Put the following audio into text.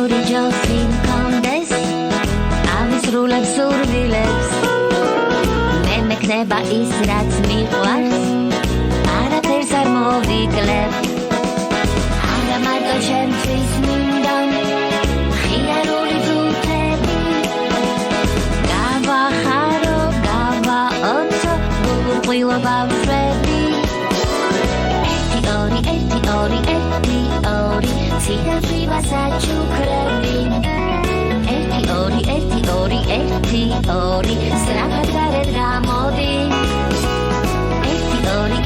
ორი ჯოსი მქონდეს ავისრულებ სურვილებს მე მექნება ის რაც მიყვარს არაფერს არ მოვიკლებ არა მარტო ჩემთვის მინდა ხიარული თუთები გავახარო გავაოცო გულყვილო ბავშვები ერთი ორი სიგარშივა საჩუქრები ერთი ორი სწრაფად გარეთ გამოდი ერთი ორი